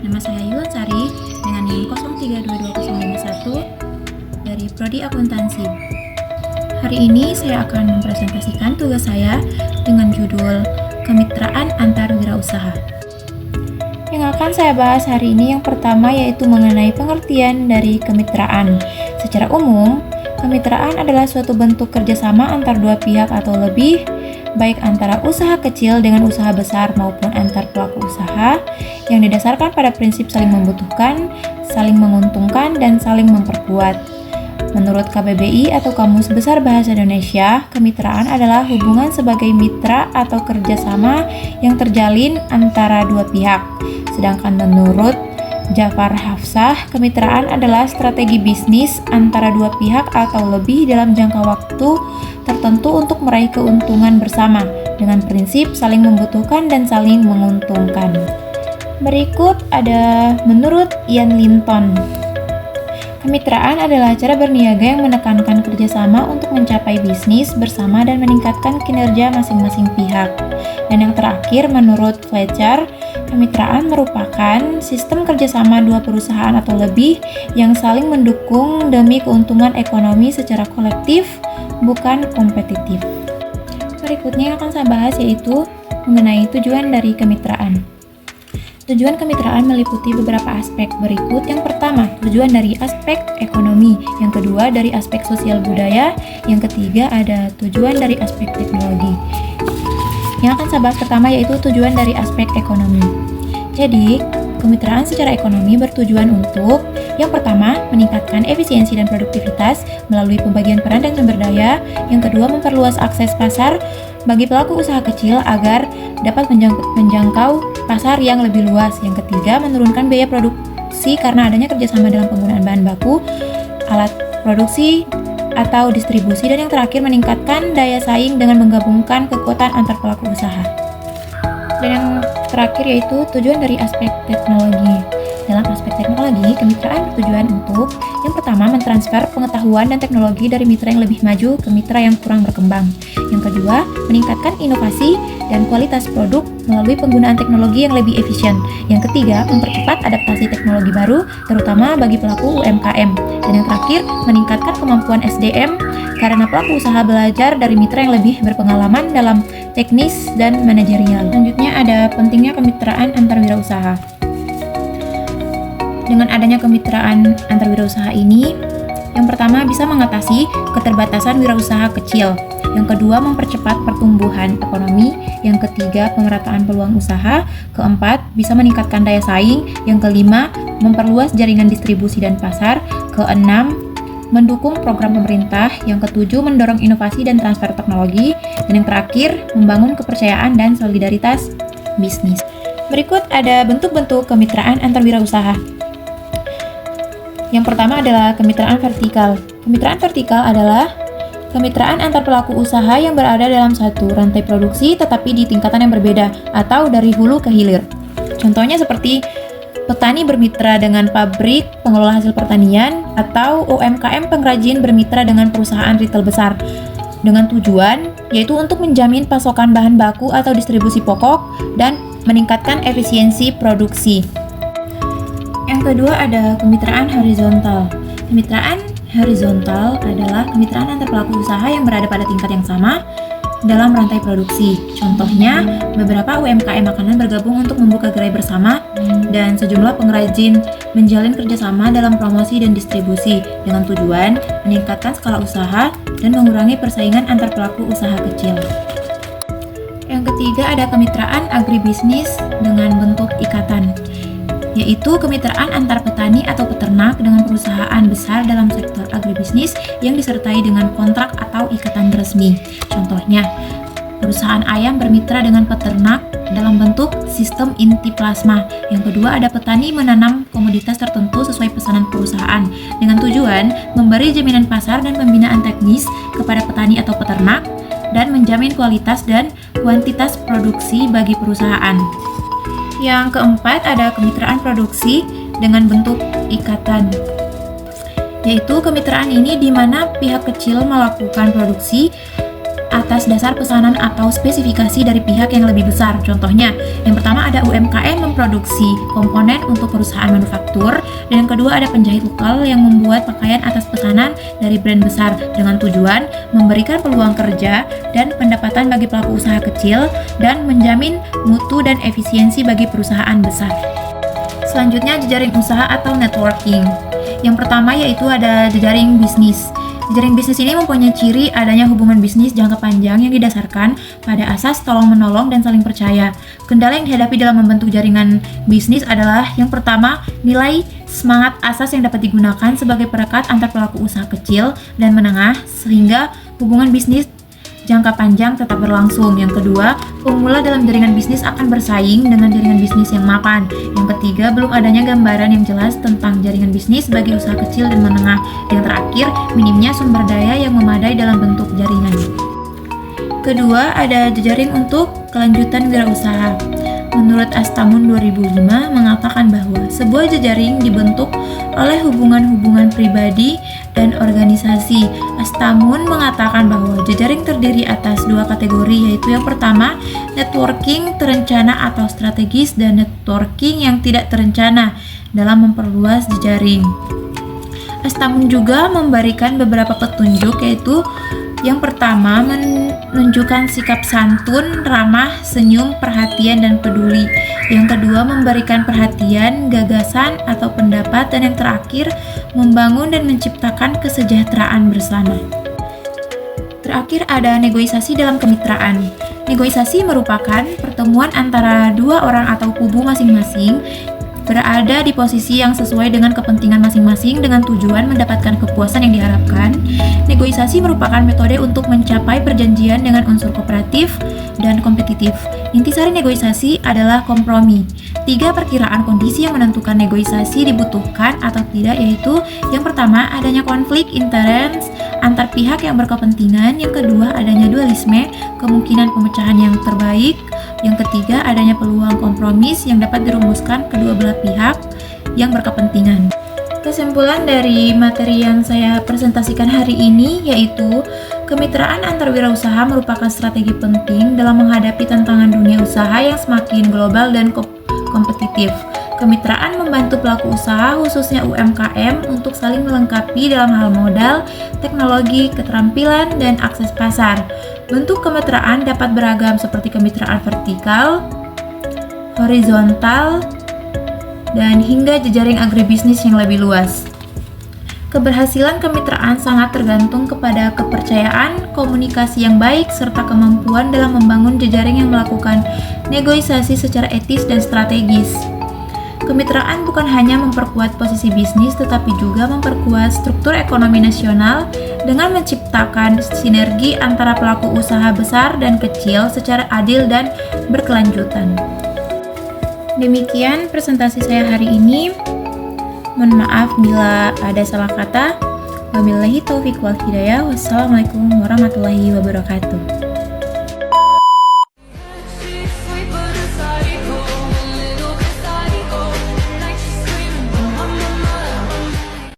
Nama saya Yulan dengan NIM 03225051 dari Prodi Akuntansi. Hari ini saya akan mempresentasikan tugas saya dengan judul Kemitraan Antar Wirausaha. Yang akan saya bahas hari ini yang pertama yaitu mengenai pengertian dari kemitraan. Secara umum, kemitraan adalah suatu bentuk kerjasama antar dua pihak atau lebih, baik antara usaha kecil dengan usaha besar maupun antar pelaku usaha yang didasarkan pada prinsip saling membutuhkan, saling menguntungkan, dan saling memperkuat. Menurut KBBI atau Kamus Besar Bahasa Indonesia, kemitraan adalah hubungan sebagai mitra atau kerjasama yang terjalin antara dua pihak. Sedangkan menurut Jafar Hafsah, kemitraan adalah strategi bisnis antara dua pihak atau lebih dalam jangka waktu tertentu untuk meraih keuntungan bersama dengan prinsip saling membutuhkan dan saling menguntungkan. Berikut ada menurut Ian Linton. Kemitraan adalah cara berniaga yang menekankan kerjasama untuk mencapai bisnis bersama dan meningkatkan kinerja masing-masing pihak. Dan yang terakhir, menurut Fletcher, kemitraan merupakan sistem kerjasama dua perusahaan atau lebih yang saling mendukung demi keuntungan ekonomi secara kolektif, bukan kompetitif. Berikutnya yang akan saya bahas yaitu mengenai tujuan dari kemitraan. Tujuan kemitraan meliputi beberapa aspek berikut. Yang pertama, tujuan dari aspek ekonomi. Yang kedua, dari aspek sosial budaya. Yang ketiga, ada tujuan dari aspek teknologi. Yang akan saya bahas pertama yaitu tujuan dari aspek ekonomi. Jadi, kemitraan secara ekonomi bertujuan untuk yang pertama, meningkatkan efisiensi dan produktivitas melalui pembagian peran dan sumber daya. Yang kedua, memperluas akses pasar bagi pelaku usaha kecil agar dapat menjangkau pasar yang lebih luas. Yang ketiga, menurunkan biaya produksi karena adanya kerjasama dalam penggunaan bahan baku, alat produksi, atau distribusi. Dan yang terakhir, meningkatkan daya saing dengan menggabungkan kekuatan antar pelaku usaha. Dan yang terakhir yaitu tujuan dari aspek teknologi. Dalam aspek teknologi, kemitraan bertujuan untuk yang pertama, mentransfer pengetahuan dan teknologi dari mitra yang lebih maju ke mitra yang kurang berkembang. Yang kedua, meningkatkan inovasi dan kualitas produk melalui penggunaan teknologi yang lebih efisien. Yang ketiga, mempercepat adaptasi teknologi baru, terutama bagi pelaku UMKM. Dan yang terakhir, meningkatkan kemampuan SDM karena pelaku usaha belajar dari mitra yang lebih berpengalaman dalam teknis dan manajerial. Selanjutnya ada pentingnya kemitraan antar wirausaha. Dengan adanya kemitraan antar wirausaha ini, yang pertama bisa mengatasi keterbatasan wirausaha kecil. Yang kedua, mempercepat pertumbuhan ekonomi. Yang ketiga, pemerataan peluang usaha. Keempat, bisa meningkatkan daya saing. Yang kelima, memperluas jaringan distribusi dan pasar. Keenam, mendukung program pemerintah. Yang ketujuh, mendorong inovasi dan transfer teknologi. Dan yang terakhir, membangun kepercayaan dan solidaritas bisnis. Berikut ada bentuk-bentuk kemitraan antar wirausaha. Yang pertama adalah kemitraan vertikal. Kemitraan vertikal adalah kemitraan antar pelaku usaha yang berada dalam satu rantai produksi tetapi di tingkatan yang berbeda atau dari hulu ke hilir. Contohnya seperti petani bermitra dengan pabrik pengelola hasil pertanian atau UMKM pengrajin bermitra dengan perusahaan retail besar dengan tujuan yaitu untuk menjamin pasokan bahan baku atau distribusi pokok dan meningkatkan efisiensi produksi. Yang kedua ada kemitraan horizontal. Kemitraan horizontal adalah kemitraan antar pelaku usaha yang berada pada tingkat yang sama dalam rantai produksi. Contohnya, beberapa UMKM makanan bergabung untuk membuka gerai bersama dan sejumlah pengrajin menjalin kerjasama dalam promosi dan distribusi dengan tujuan meningkatkan skala usaha dan mengurangi persaingan antar pelaku usaha kecil. Yang ketiga ada kemitraan agribisnis dengan bentuk ikatan, yaitu kemitraan antar petani atau peternak dengan perusahaan besar dalam sektor agribisnis yang disertai dengan kontrak atau ikatan resmi. Contohnya, perusahaan ayam bermitra dengan peternak dalam bentuk sistem inti plasma. Yang kedua, ada petani menanam komoditas tertentu sesuai pesanan perusahaan dengan tujuan memberi jaminan pasar dan pembinaan teknis kepada petani atau peternak dan menjamin kualitas dan kuantitas produksi bagi perusahaan. Yang keempat ada kemitraan produksi dengan bentuk ikatan, yaitu kemitraan ini di mana pihak kecil melakukan produksi atas dasar pesanan atau spesifikasi dari pihak yang lebih besar. Contohnya, yang pertama ada UMKM memproduksi komponen untuk perusahaan manufaktur, dan yang kedua ada penjahit lokal yang membuat pakaian atas pesanan dari brand besar dengan tujuan memberikan peluang kerja dan pendapatan bagi pelaku usaha kecil dan menjamin mutu dan efisiensi bagi perusahaan besar. Selanjutnya, jejaring usaha atau networking. Yang pertama yaitu ada jejaring bisnis. Jejaring bisnis ini mempunyai ciri adanya hubungan bisnis jangka panjang yang didasarkan pada asas tolong-menolong dan saling percaya. Kendala yang dihadapi dalam membentuk jaringan bisnis adalah yang pertama, nilai semangat asas yang dapat digunakan sebagai perekat antar pelaku usaha kecil dan menengah sehingga hubungan bisnis jangka panjang tetap berlangsung. Yang kedua, pemula dalam jaringan bisnis akan bersaing dengan jaringan bisnis yang mapan. Yang ketiga, belum adanya gambaran yang jelas tentang jaringan bisnis bagi usaha kecil dan menengah. Yang terakhir, minimnya sumber daya yang memadai dalam bentuk jaringan. Kedua, ada jejaring untuk kelanjutan wirausaha. Menurut Astamun 2005 mengatakan bahwa sebuah jejaring dibentuk oleh hubungan-hubungan pribadi dan organisasi. Astamun mengatakan bahwa jejaring terdiri atas dua kategori, yaitu yang pertama, networking terencana atau strategis, dan networking yang tidak terencana dalam memperluas jejaring. Astamun juga memberikan beberapa petunjuk, yaitu yang pertama, menunjukkan sikap santun, ramah, senyum, perhatian, dan peduli. Yang kedua, memberikan perhatian, gagasan, atau pendapat. Dan yang terakhir, membangun dan menciptakan kesejahteraan bersama. Terakhir, ada negosiasi dalam kemitraan. Negosiasi merupakan pertemuan antara dua orang atau kubu masing-masing berada di posisi yang sesuai dengan kepentingan masing-masing dengan tujuan mendapatkan kepuasan yang diharapkan. Negosiasi merupakan metode untuk mencapai perjanjian dengan unsur kooperatif dan kompetitif. Intisari negosiasi adalah kompromi. 3 perkiraan kondisi yang menentukan negosiasi dibutuhkan atau tidak, yaitu yang pertama, adanya konflik interest antar pihak yang berkepentingan. Yang kedua, adanya dualisme, kemungkinan pemecahan yang terbaik. Yang ketiga, adanya peluang kompromis yang dapat dirumuskan kedua belah pihak yang berkepentingan. Kesimpulan dari materi yang saya presentasikan hari ini yaitu kemitraan antar wirausaha merupakan strategi penting dalam menghadapi tantangan dunia usaha yang semakin global dan kompetitif. Kemitraan membantu pelaku usaha, khususnya UMKM, untuk saling melengkapi dalam hal modal, teknologi, keterampilan, dan akses pasar. Bentuk kemitraan dapat beragam seperti kemitraan vertikal, horizontal, dan hingga jejaring agribisnis yang lebih luas. Keberhasilan kemitraan sangat tergantung kepada kepercayaan, komunikasi yang baik, serta kemampuan dalam membangun jejaring yang melakukan negosiasi secara etis dan strategis. Kemitraan bukan hanya memperkuat posisi bisnis, tetapi juga memperkuat struktur ekonomi nasional dengan menciptakan sinergi antara pelaku usaha besar dan kecil secara adil dan berkelanjutan. Demikian presentasi saya hari ini. Mohon maaf bila ada salah kata. Wabillahi taufiq wal hidayah. Wassalamualaikum warahmatullahi wabarakatuh.